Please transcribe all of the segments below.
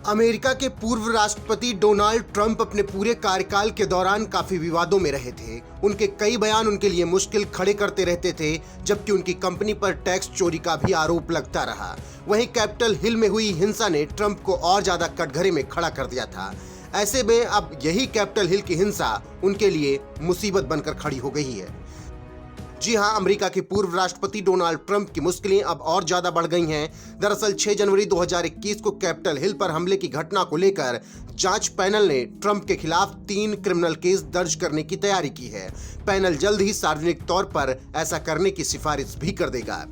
America के पूर्व राष्ट्रपति डोनाल्ड ट्रंप अपने पूरे कार्यकाल के दौरान काफी विवादों में रहे थे। उनके कई बयान उनके लिए मुश्किल खड़े करते रहते थे, जबकि उनकी कंपनी पर टैक्स चोरी का भी आरोप लगता रहा। वहीं कैपिटल हिल में हुई हिंसा ने ट्रंप को और ज्यादा कटघरे में खड़ा कर दिया था। ऐसे में अब यही कैपिटल हिल की हिंसा उनके लिए मुसीबत बनकर खड़ी हो गई है। जी हां, अमेरिका के पूर्व राष्ट्रपति डोनाल्ड ट्रंप की मुश्किलें अब और ज्यादा बढ़ गई हैं। दरअसल 6 जनवरी 2021 को कैपिटल हिल पर हमले की घटना को लेकर जांच पैनल ने ट्रंप के खिलाफ 3 क्रिमिनल केस दर्ज करने की तैयारी की है। पैनल जल्द ही सार्वजनिक तौर पर ऐसा करने की सिफारिश भी कर देगा।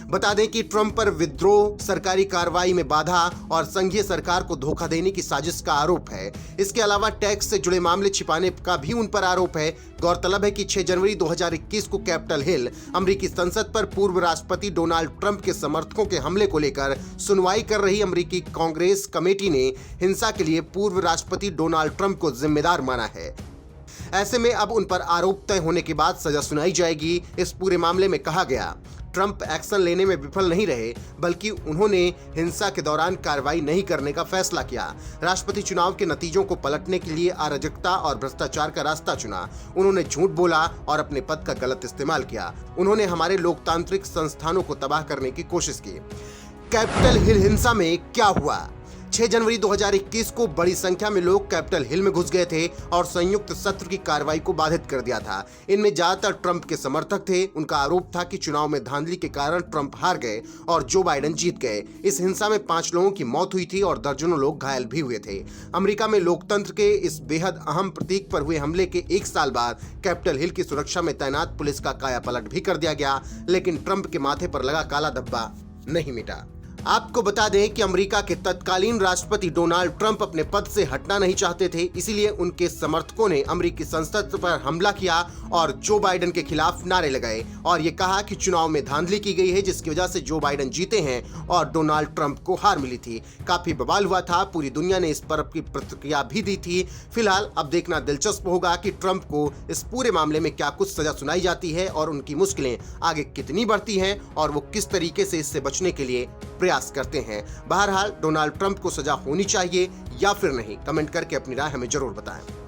बता दें कि ट्रंप पर विद्रोह, सरकारी कार्रवाई में बाधा और संघीय सरकार को धोखा देने की साजिश का आरोप है। इसके अलावा टैक्स से जुड़े मामले छिपाने का भी उन पर आरोप है। गौरतलब है कि 6 जनवरी 2021 को कैपिटल हिल अमेरिकी संसद पर पूर्व राष्ट्रपति डोनाल्ड ट्रंप के समर्थकों के हमले को लेकर सुनवाई कर रही अमेरिकी कांग्रेस कमेटी ने हिंसा के लिए पूर्व राष्ट्रपति डोनाल्ड ट्रंप को जिम्मेदार माना है। ऐसे में अब उन पर आरोप तय होने के बाद सजा सुनाई जाएगी। इस पूरे मामले में कहा गया, ट्रंप एक्शन लेने में विफल नहीं रहे, बल्कि उन्होंने हिंसा के दौरान कार्रवाई नहीं करने का फैसला किया। राष्ट्रपति चुनाव के नतीजों को पलटने के लिए अराजकता और भ्रष्टाचार का रास्ता चुना। उन्होंने झूठ बोला और अपने पद का गलत इस्तेमाल किया। उन्होंने हमारे लोकतांत्रिक संस्थानों को तबाह करने की कोशिश की। कैपिटल हिल हिंसा में क्या हुआ? 6 जनवरी 2021 को बड़ी संख्या में लोग कैपिटल हिल में घुस गए थे और संयुक्त सत्र की कार्रवाई को बाधित कर दिया था। इनमें ज्यादातर ट्रंप के समर्थक थे। उनका आरोप था कि चुनाव में धांधली के कारण ट्रंप हार गए और जो बाइडेन जीत गए। इस हिंसा में 5 लोगों की मौत हुई थी और दर्जनों लोग घायल भी हुए थे। अमेरिका में लोकतंत्र के इस बेहद अहम प्रतीक पर हुए हमले के 1 साल बाद कैपिटल हिल की सुरक्षा में तैनात पुलिस का कायापलट भी कर दिया गया, लेकिन ट्रंप के माथे पर लगा काला धब्बा नहीं मिटा। आपको बता दें कि अमेरिका के तत्कालीन राष्ट्रपति डोनाल्ड ट्रंप अपने पद से हटना नहीं चाहते थे, इसीलिए उनके समर्थकों ने अमेरिकी संसद पर हमला किया और जो बाइडेन के खिलाफ नारे लगाए और ये कहा कि चुनाव में धांधली की गई है, जिसकी वजह से जो बाइडेन जीते हैं और डोनाल्ड ट्रंप को हार मिली थी। काफी बवाल हुआ था, पूरी दुनिया ने इस पर अपनी प्रतिक्रिया भी दी थी। फिलहाल अब देखना दिलचस्प होगा कि ट्रंप को इस पूरे मामले में क्या कुछ सजा सुनाई जाती है और उनकी मुश्किलें आगे कितनी बढ़ती हैं और वो किस तरीके से इससे बचने के लिए प्रयास करते हैं। बहरहाल डोनाल्ड ट्रंप को सजा होनी चाहिए या फिर नहीं, कमेंट करके अपनी राय हमें जरूर बताएं।